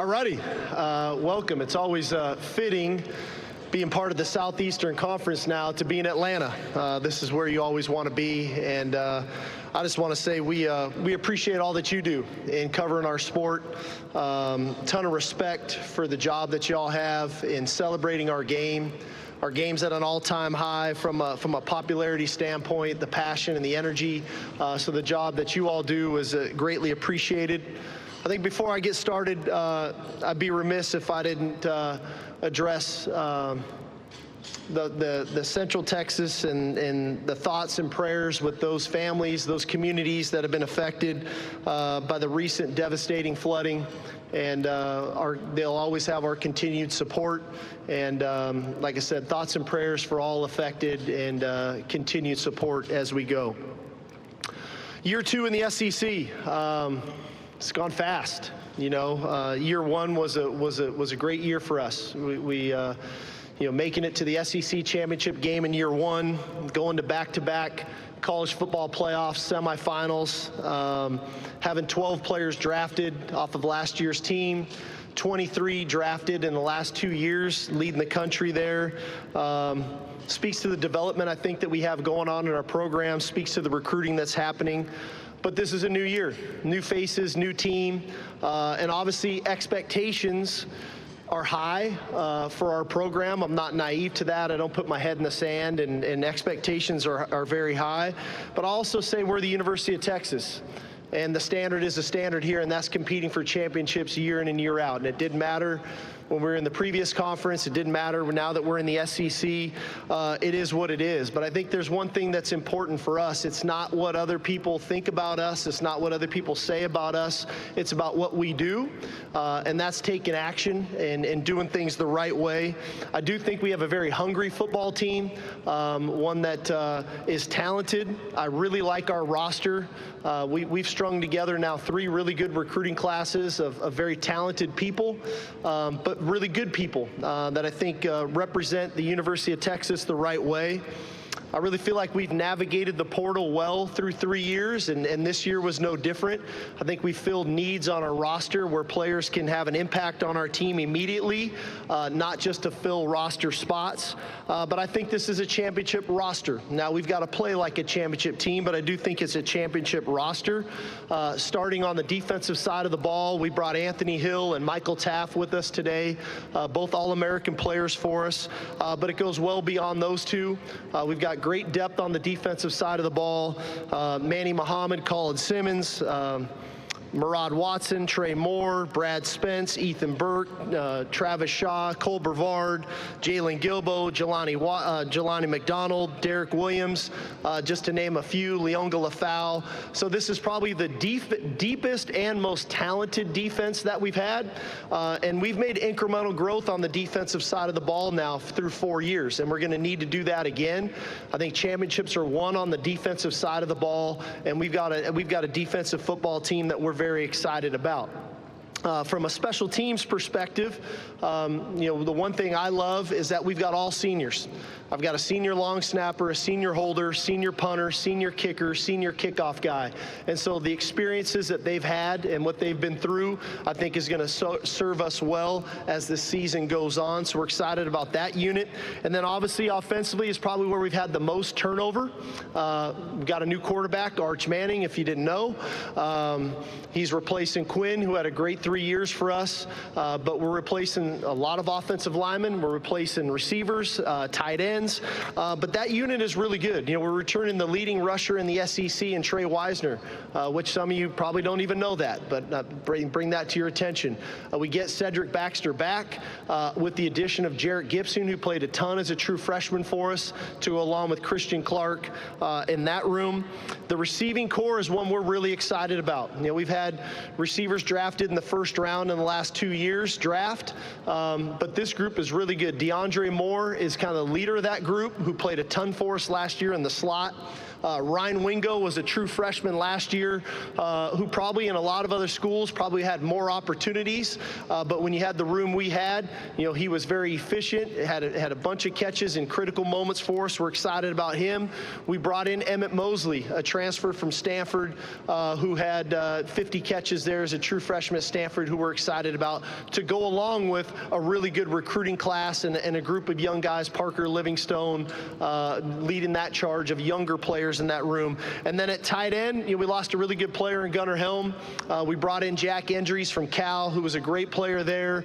All righty, welcome. It's always fitting being part of the Southeastern Conference now to be in Atlanta. This is where you always want to be, and I just want to say we appreciate all that you do in covering our sport. Ton of respect for the job that y'all have in celebrating our game. Our game's at an all-time high from a popularity standpoint, the passion and the energy. So the job that you all do is greatly appreciated. I think before I get started, I'd be remiss if I didn't address the Central Texas and the thoughts and prayers with those families, those communities that have been affected by the recent devastating flooding. And they'll always have our continued support. And like I said, thoughts and prayers for all affected and continued support as we go. Year two in the SEC. It's gone fast. You know, year one was a great year for us. We making it to the SEC championship game in year one, going to back-to-back college football playoffs, semifinals, having 12 players drafted off of last year's team, 23 drafted in the last 2 years, leading the country there. Speaks to the development I think that we have going on in our program, speaks to the recruiting that's happening. But this is a new year, new faces, new team, and obviously expectations are high for our program. I'm not naive to that. I don't put my head in the sand, and expectations are very high. But I'll also say we're the University of Texas, and the standard is a standard here, and that's competing for championships year in and year out. And it didn't matter when we were in the previous conference. It didn't matter now that we're in the SEC. It is what it is. But I think there's one thing that's important for us. It's not what other people think about us. It's not what other people say about us. It's about what we do, and that's taking action and doing things the right way. I do think we have a very hungry football team, one that is talented. I really like our roster. We've strung together now 3 really good recruiting classes of very talented people, but really good people that I think represent the University of Texas the right way. I really feel like we've navigated the portal well through 3 years, and this year was no different. I think we filled needs on our roster where players can have an impact on our team immediately, not just to fill roster spots. But I think this is a championship roster. Now, we've got to play like a championship team, but I do think it's a championship roster. Starting on the defensive side of the ball, we brought Anthony Hill and Michael Taft with us today, both All-American players for us. But it goes well beyond those two. We've got great depth on the defensive side of the ball. Manny Muhammad, Colin Simmons, Murad Watson, Trey Moore, Brad Spence, Ethan Burke, Travis Shaw, Cole Brevard, Jalen Gilbo, Jelani McDonald, Derek Williams, just to name a few, Leonga Lafau. So this is probably the deepest and most talented defense that we've had. And we've made incremental growth on the defensive side of the ball now through 4 years, and we're going to need to do that again. I think championships are won on the defensive side of the ball, and we've got a defensive football team that we're very excited about. From a special teams perspective, the one thing I love is that we've got all seniors. I've got a senior long snapper, a senior holder, senior punter, senior kicker, senior kickoff guy. And so the experiences that they've had and what they've been through, I think is going to serve us well as the season goes on. So we're excited about that unit. And then obviously offensively is probably where we've had the most turnover. We've got a new quarterback, Arch Manning, if you didn't know. He's replacing Quinn, who had a great 3 years for us, but we're replacing a lot of offensive linemen. We're replacing receivers, tight ends, but that unit is really good. We're returning the leading rusher in the SEC in Trey Wisner, which some of you probably don't even know that, but bring that to your attention. We get Cedric Baxter back with the addition of Jarrett Gibson, who played a ton as a true freshman for us, along with Christian Clark in that room. The receiving core is one we're really excited about. We've had receivers drafted in the first round in the last 2 years draft, but this group is really good. DeAndre Moore is kind of the leader of that group, who played a ton for us last year in the slot. Ryan Wingo was a true freshman last year, who probably in a lot of other schools probably had more opportunities, but when you had the room we had, he was very efficient, had a bunch of catches in critical moments for us. We're excited about him. We brought in Emmett Mosley, a transfer from Stanford, who had 50 catches there as a true freshman at Stanford. Stanford, who we're excited about, to go along with a really good recruiting class and a group of young guys, Parker Livingstone leading that charge of younger players in that room. And then at tight end, we lost a really good player in Gunnar Helm. We brought in Jack Endries from Cal, who was a great player there,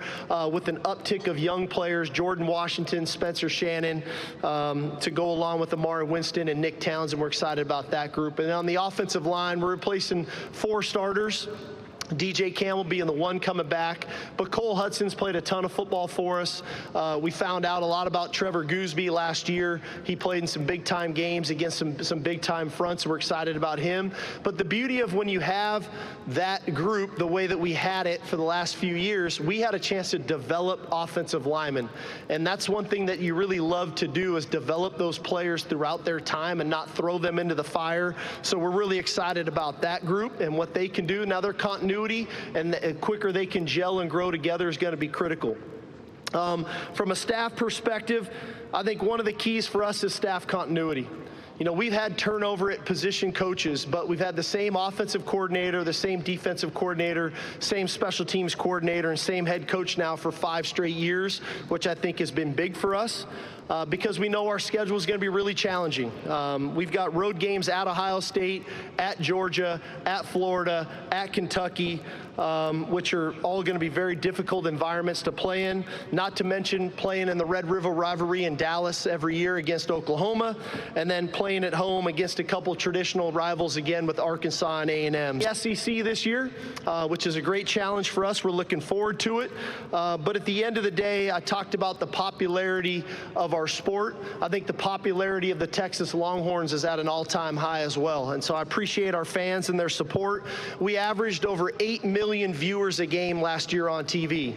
with an uptick of young players, Jordan Washington, Spencer Shannon, to go along with Amari Winston and Nick Townsend. We're excited about that group. And on the offensive line, we're replacing 4 starters. DJ Campbell being the one coming back, but Cole Hudson's played a ton of football for us. We found out a lot about Trevor Gooseby last year. He played in some big-time games against some big-time fronts. We're excited about him. But the beauty of when you have that group the way that we had it for the last few years, we had a chance to develop offensive linemen. And that's one thing that you really love to do, is develop those players throughout their time and not throw them into the fire. So we're really excited about that group and what they can do. Now, their continuity and the quicker they can gel and grow together is going to be critical. From a staff perspective, I think one of the keys for us is staff continuity. We've had turnover at position coaches, but we've had the same offensive coordinator, the same defensive coordinator, same special teams coordinator, and same head coach now for 5 straight years, which I think has been big for us. Because we know our schedule is going to be really challenging. We've got road games at Ohio State, at Georgia, at Florida, at Kentucky, which are all going to be very difficult environments to play in, not to mention playing in the Red River rivalry in Dallas every year against Oklahoma, and then playing at home against a couple traditional rivals again with Arkansas and A&M. The SEC this year, which is a great challenge for us. We're looking forward to it. But at the end of the day, I talked about the popularity of our sport. I think the popularity of the Texas Longhorns is at an all-time high as well. And so I appreciate our fans and their support. We averaged over 8 million viewers a game last year on TV.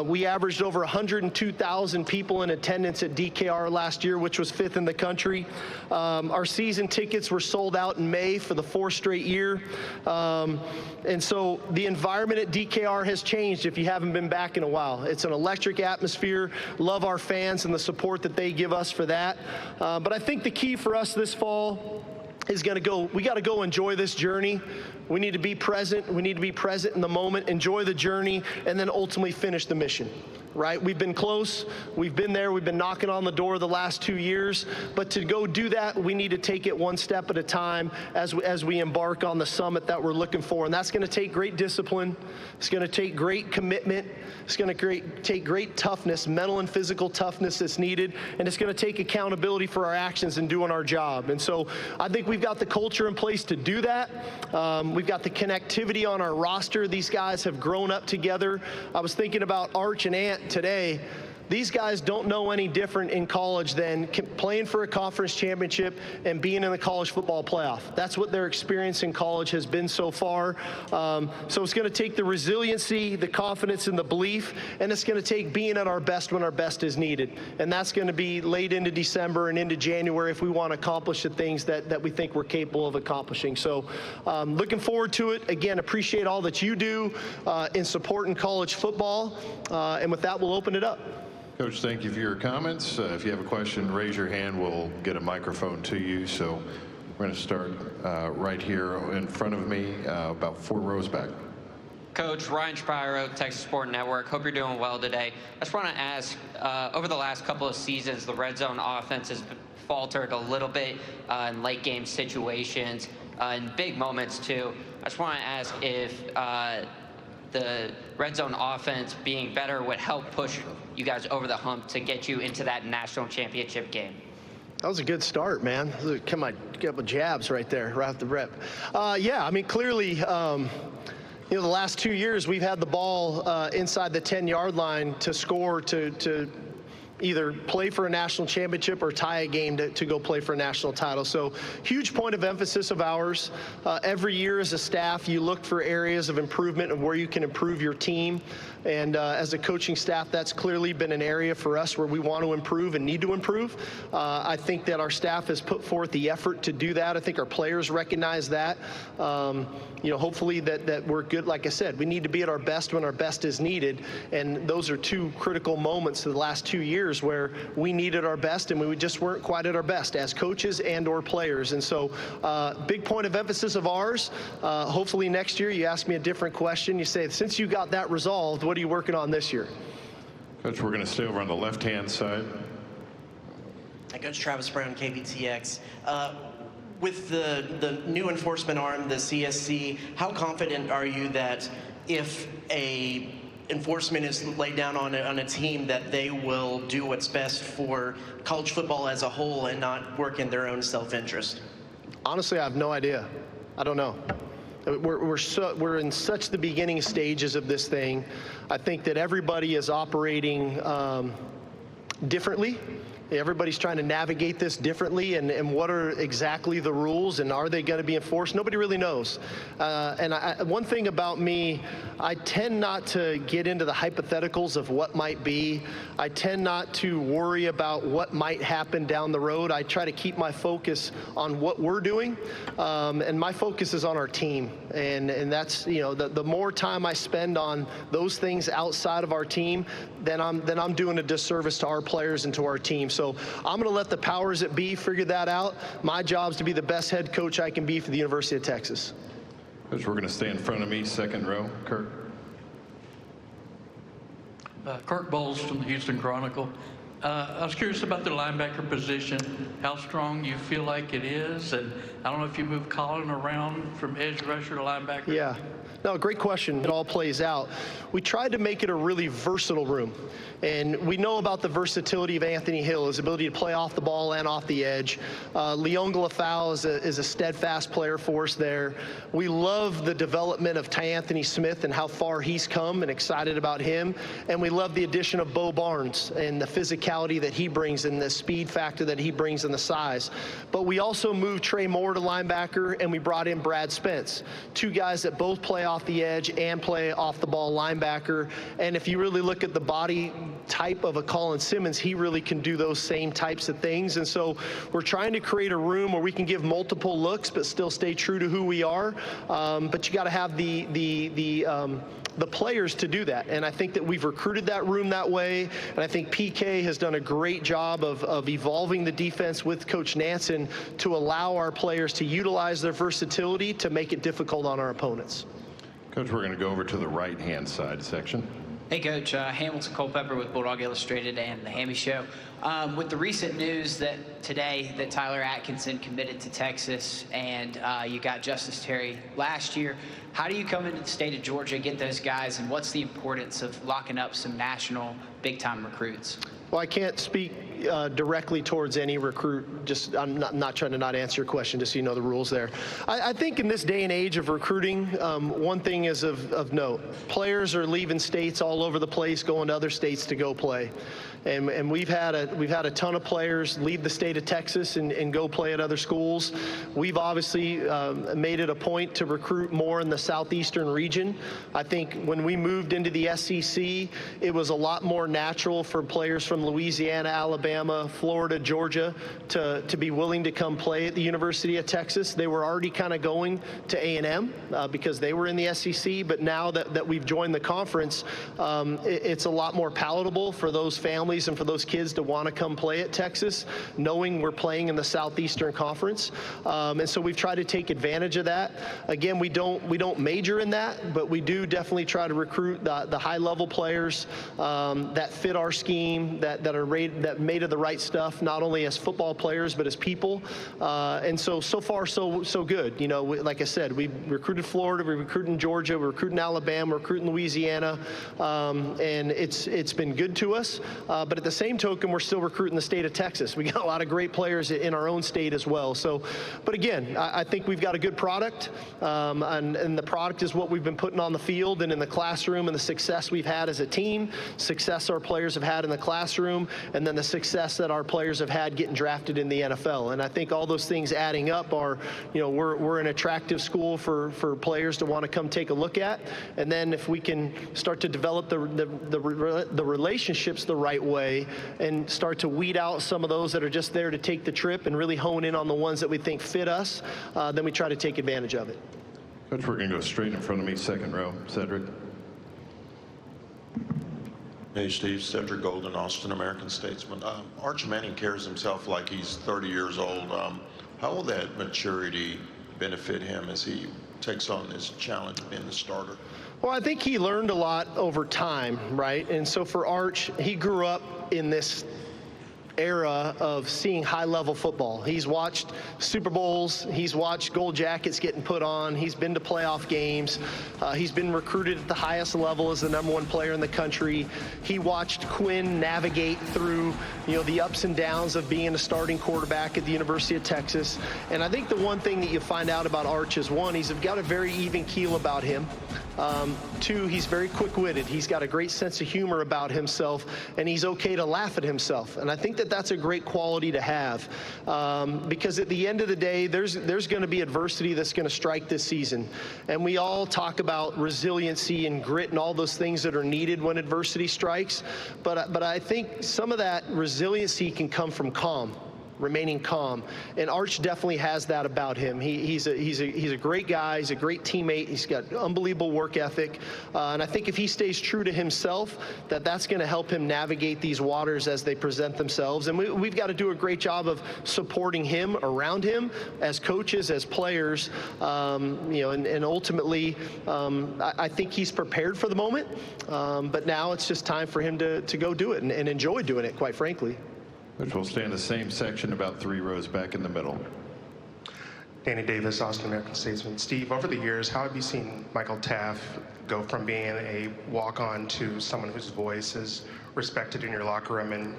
We averaged over 102,000 people in attendance at DKR last year, which was 5th in the country. Our season tickets were sold out in May for the 4th straight year. And so the environment at DKR has changed if you haven't been back in a while. It's an electric atmosphere. Love our fans and the support that they give us for that. But I think the key for us this fall is we got to go enjoy this journey. We need to be present. We need to be present in the moment, enjoy the journey, and then ultimately finish the mission. Right? We've been close. We've been there. We've been knocking on the door the last 2 years. But to go do that, we need to take it one step at a time as we embark on the summit that we're looking for. And that's going to take great discipline. It's going to take great commitment. It's going to take great toughness, mental and physical toughness that's needed. And it's going to take accountability for our actions and doing our job. And so I think we've got the culture in place to do that. We've got the connectivity on our roster. These guys have grown up together. I was thinking about Arch and Ant today. These guys don't know any different in college than playing for a conference championship and being in the college football playoff. That's what their experience in college has been so far. So it's going to take the resiliency, the confidence, and the belief, and it's going to take being at our best when our best is needed. And that's going to be late into December and into January if we want to accomplish the things that we think we're capable of accomplishing. So looking forward to it. Again, appreciate all that you do in supporting college football. And with that, we'll open it up. Coach, thank you for your comments. If you have a question, raise your hand. We'll get a microphone to you. So we're going to start right here in front of me, about 4 rows back. Coach, Ryan Shapiro, Texas Sport Network. Hope you're doing well today. I just want to ask, over the last couple of seasons, the red zone offense has faltered a little bit in late game situations, in big moments too. I just want to ask if the red zone offense being better would help push you guys over the hump to get you into that national championship game. That was a good start, man. Come on, get up with jabs right there, right off the rip. Yeah, I mean, clearly, the last 2 years we've had the ball inside the 10-yard line to score, to either play for a national championship or tie a game to go play for a national title. So huge point of emphasis of ours. Every year as a staff, you look for areas of improvement and where you can improve your team. And as a coaching staff, that's clearly been an area for us where we want to improve and need to improve. I think that our staff has put forth the effort to do that. I think our players recognize that. Hopefully that we're good. Like I said, we need to be at our best when our best is needed. And those are 2 critical moments of the last 2 years years where we needed our best and we just weren't quite at our best as coaches and or players. And so big point of emphasis of ours. Hopefully next year you ask me a different question. You say, since you got that resolved, what are you working on this year? Coach, we're going to stay over on the left-hand side. Hi, Coach Travis Brown, KVTX. With the new enforcement arm, the CSC, how confident are you that if a enforcement is laid down on a team that they will do what's best for college football as a whole and not work in their own self-interest? Honestly, I have no idea. I don't know. We're in such the beginning stages of this thing. I think that everybody is operating differently. Everybody's trying to navigate this differently, and what are exactly the rules, and are they going to be enforced? Nobody really knows. One thing about me, I tend not to get into the hypotheticals of what might be. I tend not to worry about what might happen down the road. I try to keep my focus on what we're doing, and my focus is on our team. And that's, you know, the more time I spend on those things outside of our team, then I'm doing a disservice to our players and to our team. So I'm going to let the powers that be figure that out. My job is to be the best head coach I can be for the University of Texas. Coach, we're going to stay in front of me, second row. Kirk. Kirk Bowles from the Houston Chronicle. I was curious about the linebacker position, how strong you feel like it is, and I don't know if you move Colin around from edge rusher to linebacker. Yeah. No, great question. It all plays out. We tried to make it a really versatile room. And we know about the versatility of Anthony Hill, his ability to play off the ball and off the edge. Leon Galafau is a steadfast player for us there. We love the development of Anthony Smith and how far he's come, and excited about him. And we love the addition of Bo Barnes and the physicality that he brings and the speed factor that he brings and the size. But we also moved Trey Moore to linebacker, and we brought in Brad Spence, two guys that both play off the edge and play off the ball linebacker. And if you really look at the body type of a Colin Simmons, he really can do those same types of things. And so we're trying to create a room where we can give multiple looks but still stay true to who we are. But you got to have the players to do that. And I think that we've recruited that room that way. And I think PK has done a great job of evolving the defense with Coach Nansen to allow our players to utilize their versatility to make it difficult on our opponents. Coach, we're going to go over to the right-hand side section. Hey, Coach. Hamilton Culpepper with Bulldog Illustrated and The Hammy Show. With the recent news that today that Tyler Atkinson committed to Texas, and you got Justice Terry last year, how do you come into the state of Georgia, get those guys, and what's the importance of locking up some national big-time recruits? Well, I can't speak directly towards any recruit. I'm not trying to not answer your question, just so you know the rules there. I think in this day and age of recruiting, one thing is of note. Players are leaving states all over the place, going to other states to go play. And we've had a ton of players leave the state of Texas and go play at other schools. We've obviously made it a point to recruit more in the southeastern region. I think when we moved into the SEC, it was a lot more natural for players from Louisiana, Alabama, Florida, Georgia to be willing to come play at the University of Texas. They were already kind of going to A&M because they were in the SEC, but now that we've joined the conference, it's a lot more palatable for those families and for those kids to want to come play at Texas, knowing we're playing in the Southeastern Conference. And so we've tried to take advantage of that. Again, we don't major in that, but we do definitely try to recruit the high-level players that fit our scheme, that made of the right stuff, not only as football players but as people. And so far so good. You know, like I said, we recruited Florida, we recruited Georgia, we're recruiting Alabama, we're recruiting Louisiana, and it's been good to us. But at the same token, we're still recruiting the state of Texas. We got a lot of great players in our own state as well. So, but again, I think we've got a good product, and the product is what we've been putting on the field and in the classroom, and the success we've had as a team, success our players have had in the classroom, and then the success that our players have had getting drafted in the NFL. And I think all those things adding up are, you know, we're an attractive school for players to want to come take a look at. And then if we can start to develop the relationships the right way and start to weed out some of those that are just there to take the trip and really hone in on the ones that we think fit us, then we try to take advantage of it. Coach, we're going to go straight in front of me, second row. Cedric. Hey, Steve. Cedric Golden, Austin American-Statesman. Arch Manning carries himself like he's 30 years old. How will that maturity benefit him as he takes on this challenge of being the starter? Well, I think he learned a lot over time, right? And so for Arch, he grew up in this era of seeing high-level football. He's watched Super Bowls, he's watched gold jackets getting put on, he's been to playoff games, he's been recruited at the highest level as the #1 player in the country. He watched Quinn navigate through, the ups and downs of being a starting quarterback at the University of Texas. And I think the one thing that you find out about Arch is, one, he's got a very even keel about him. Two, he's very quick-witted. He's got a great sense of humor about himself, and he's okay to laugh at himself. And I think that that's a great quality to have, because at the end of the day, there's going to be adversity that's going to strike this season. And we all talk about resiliency and grit and all those things that are needed when adversity strikes. But I think some of that resiliency can come from remaining calm, and Arch definitely has that about him. He's a great guy. He's a great teammate. He's got unbelievable work ethic, and I think if he stays true to himself, that's going to help him navigate these waters as they present themselves. And we've got to do a great job of supporting him around him as coaches, as players, and ultimately, I think he's prepared for the moment. But now it's just time for him to go do it and enjoy doing it, quite frankly. Which will stay in the same section, about 3 rows back in the middle. Danny Davis, Austin American-Statesman. Steve, over the years, how have you seen Michael Taft go from being a walk-on to someone whose voice is respected in your locker room and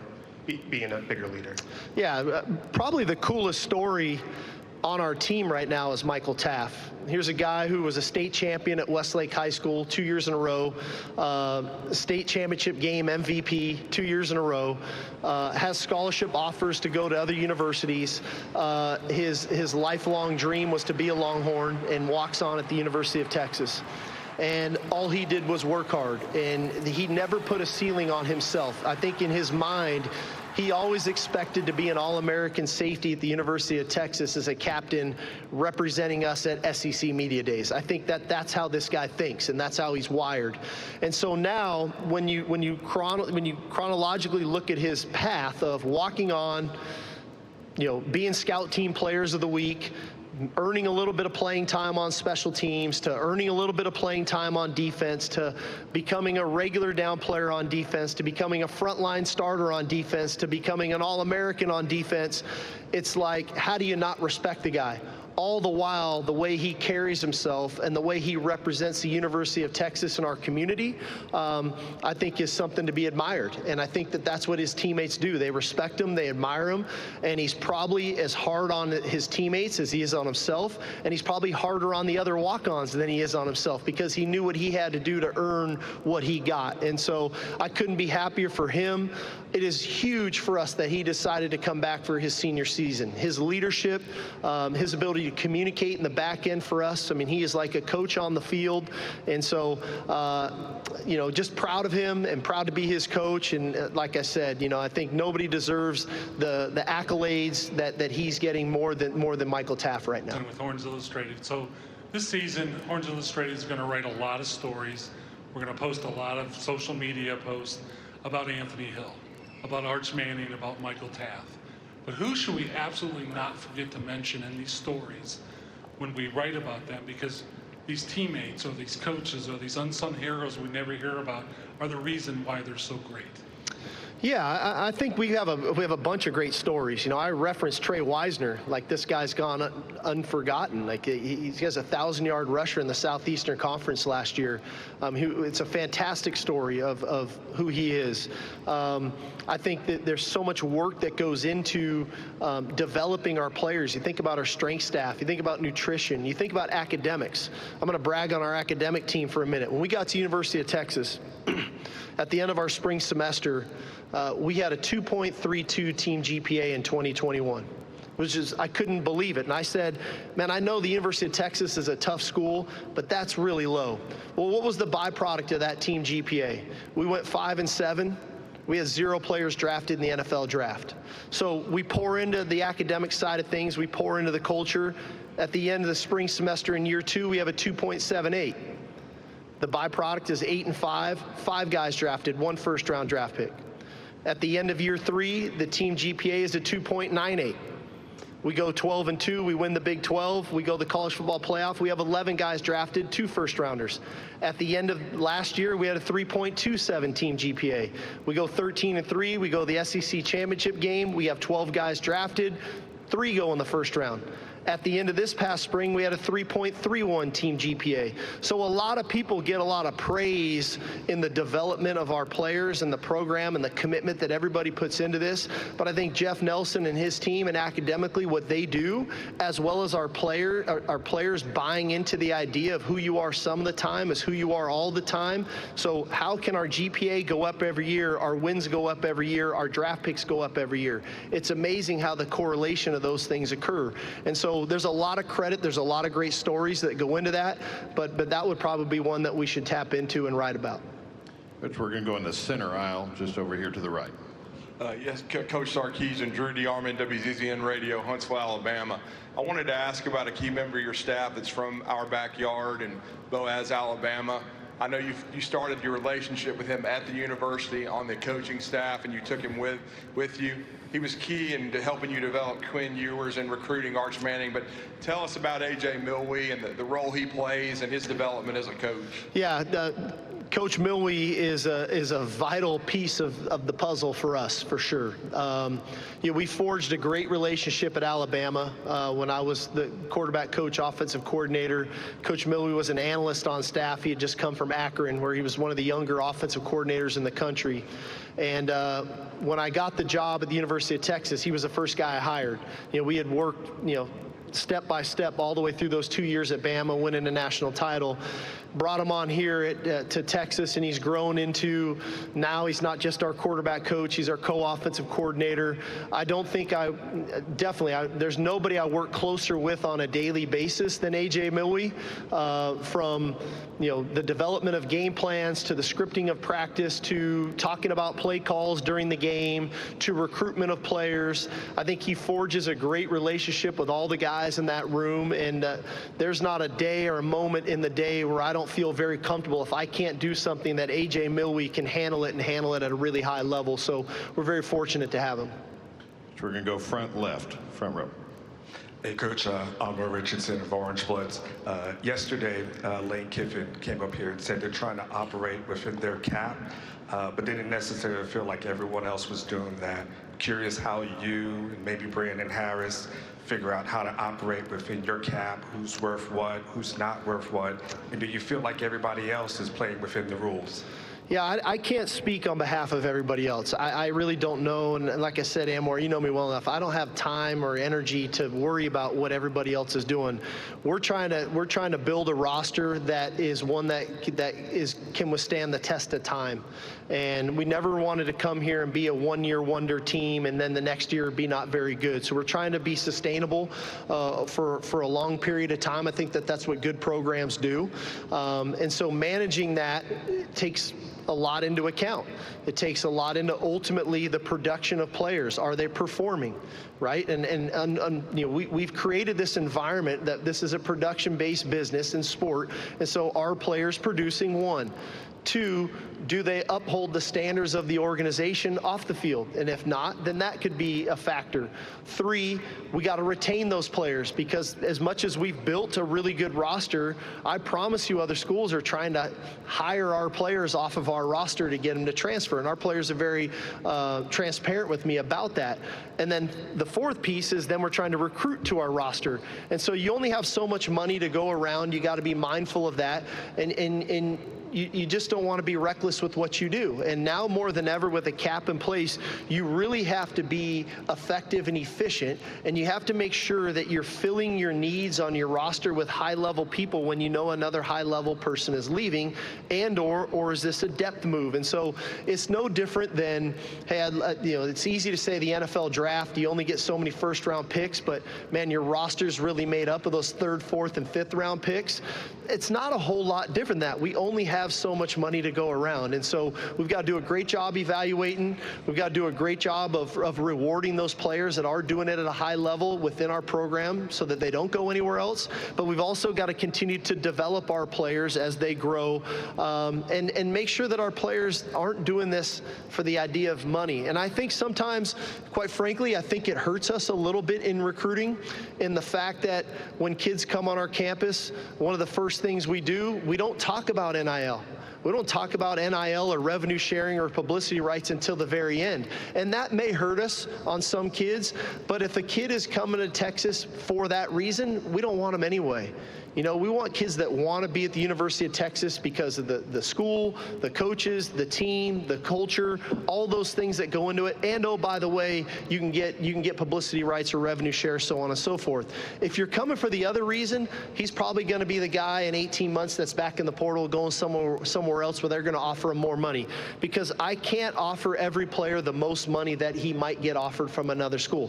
being a bigger leader? Yeah, probably the coolest story on our team right now is Michael Taft. Here's a guy who was a state champion at Westlake High School 2 years in a row, state championship game MVP 2 years in a row, has scholarship offers to go to other universities. His lifelong dream was to be a Longhorn, and walks on at the University of Texas. And all he did was work hard, and he never put a ceiling on himself. I think in his mind, he always expected to be an All-American safety at the University of Texas as a captain representing us at SEC Media Days. I think that's how this guy thinks, and that's how he's wired. And so now, when you chronologically look at his path of walking on, being Scout Team Players of the Week, earning a little bit of playing time on special teams, to earning a little bit of playing time on defense, to becoming a regular down player on defense, to becoming a frontline starter on defense, to becoming an All-American on defense. It's like, how do you not respect the guy? All the while, the way he carries himself and the way he represents the University of Texas in our community, I think is something to be admired. And I think that's what his teammates do. They respect him, they admire him, and he's probably as hard on his teammates as he is on himself, and he's probably harder on the other walk-ons than he is on himself, because he knew what he had to do to earn what he got. And so I couldn't be happier for him. It is huge for us that he decided to come back for his senior season. His leadership, his ability to communicate in the back end for us. I mean, he is like a coach on the field. And so, just proud of him and proud to be his coach. And like I said, I think nobody deserves the accolades that he's getting more than Michael Taft right now. With Horns Illustrated. So this season, Horns Illustrated is going to write a lot of stories. We're going to post a lot of social media posts about Anthony Hill, about Arch Manning, about Michael Taft. But who should we absolutely not forget to mention in these stories when we write about them? Because these teammates or these coaches or these unsung heroes we never hear about are the reason why they're so great. Yeah, I think we have a bunch of great stories. I referenced Trey Wisner, like this guy's gone unforgotten. Like he has a 1,000-yard rusher in the Southeastern Conference last year. It's a fantastic story of who he is. I think that there's so much work that goes into developing our players. You think about our strength staff, you think about nutrition, you think about academics. I'm going to brag on our academic team for a minute. When we got to University of Texas, at the end of our spring semester, we had a 2.32 team GPA in 2021, which is, I couldn't believe it. And I said, man, I know the University of Texas is a tough school, but that's really low. Well, what was the byproduct of that team GPA? We went 5-7. We had 0 players drafted in the NFL draft. So we pour into the academic side of things. We pour into the culture. At the end of the spring semester in year 2, we have a 2.78. The byproduct is 8 and 5, 5 guys drafted, 1 first-round draft pick. At the end of year 3, the team GPA is a 2.98. We go 12 and 2, we win the Big 12, we go the college football playoff, we have 11 guys drafted, 2 first-rounders. At the end of last year, we had a 3.27 team GPA. We go 13 and 3, we go the SEC championship game, we have 12 guys drafted, 3 go in the first round. At the end of this past spring, we had a 3.31 team GPA. So a lot of people get a lot of praise in the development of our players and the program and the commitment that everybody puts into this. But I think Jeff Nelson and his team and academically what they do, as well as our players buying into the idea of who you are some of the time is who you are all the time. So how can our GPA go up every year, our wins go up every year, our draft picks go up every year? It's amazing how the correlation of those things occur. And so there's a lot of credit, there's a lot of great stories that go into that, but that would probably be one that we should tap into and write about. Which we're going to go in the center aisle, just over here to the right. Yes, Coach Sarkisian, Drew DeArmond, WZZN Radio, Huntsville, Alabama. I wanted to ask about a key member of your staff that's from our backyard in Boaz, Alabama. I know you started your relationship with him at the university on the coaching staff, and you took him with you. He was key in helping you develop Quinn Ewers and recruiting Arch Manning. But tell us about A.J. Milwee and the role he plays and his development as a coach. Yeah, Coach Milwee is a vital piece of the puzzle for us, for sure. We forged a great relationship at Alabama when I was the quarterback coach, offensive coordinator. Coach Milwee was an analyst on staff. He had just come from Akron, where he was one of the younger offensive coordinators in the country. And when I got the job at the University of Texas, he was the first guy I hired. We had worked, step by step all the way through those 2 years at Bama, winning a national title. Brought him on here to Texas, and he's grown into, now he's not just our quarterback coach, he's our co-offensive coordinator. I don't think there's nobody I work closer with on a daily basis than A.J. Milwee, from the development of game plans to the scripting of practice to talking about play calls during the game to recruitment of players. I think he forges a great relationship with all the guys in that room, and there's not a day or a moment in the day where I don't feel very comfortable if I can't do something that A.J. Milwee can handle it at a really high level. So we're very fortunate to have him. So we're going to go front left, front row. Hey, Coach, Alma Richardson of Orange Bloods. Yesterday, Lane Kiffin came up here and said they're trying to operate within their cap, but they didn't necessarily feel like everyone else was doing that. Curious how you and maybe Brandon Harris figure out how to operate within your cap, who's worth what, who's not worth what, and do you feel like everybody else is playing within the rules? Yeah, I can't speak on behalf of everybody else. I really don't know, and like I said, Amor, you know me well enough. I don't have time or energy to worry about what everybody else is doing. We're trying to build a roster that is one that can withstand the test of time. And we never wanted to come here and be a one-year wonder team and then the next year be not very good. So we're trying to be sustainable for a long period of time. I think that's what good programs do. And so managing that takes a lot into account. It takes a lot into ultimately the production of players. Are they performing, right? And we've created this environment that this is a production-based business in sport, and so are players producing? 1. 2, do they uphold the standards of the organization off the field? And if not, then that could be a factor. 3, we got to retain those players, because as much as we've built a really good roster, I promise you other schools are trying to hire our players off of our roster to get them to transfer. And our players are very transparent with me about that. And then the 4th piece is then we're trying to recruit to our roster. And so you only have so much money to go around. You got to be mindful of that. And you just don't want to be reckless with what you do. And now more than ever with a cap in place, you really have to be effective and efficient, and you have to make sure that you're filling your needs on your roster with high-level people when you know another high-level person is leaving, and or is this a depth move? And so it's no different than, hey, it's easy to say the NFL draft, you only get so many first-round picks, but man, your roster's really made up of those 3rd, 4th, and 5th round picks. It's not a whole lot different than that. We only have have so much money to go around. And so we've got to do a great job evaluating. We've got to do a great job of rewarding those players that are doing it at a high level within our program so that they don't go anywhere else. But we've also got to continue to develop our players as they grow, and make sure that our players aren't doing this for the idea of money. And I think sometimes, quite frankly, I think it hurts us a little bit in recruiting, in the fact that when kids come on our campus, one of the first things we do, we don't talk about NIL. We don't talk about NIL or revenue sharing or publicity rights until the very end. And that may hurt us on some kids, but if a kid is coming to Texas for that reason, we don't want them anyway. You know, we want kids that want to be at the University of Texas because of the school, the coaches, the team, the culture, all those things that go into it. And oh, by the way, you can get publicity rights or revenue share, so on and so forth. If you're coming for the other reason, he's probably going to be the guy in 18 months that's back in the portal going somewhere else where they're going to offer him more money, because I can't offer every player the most money that he might get offered from another school.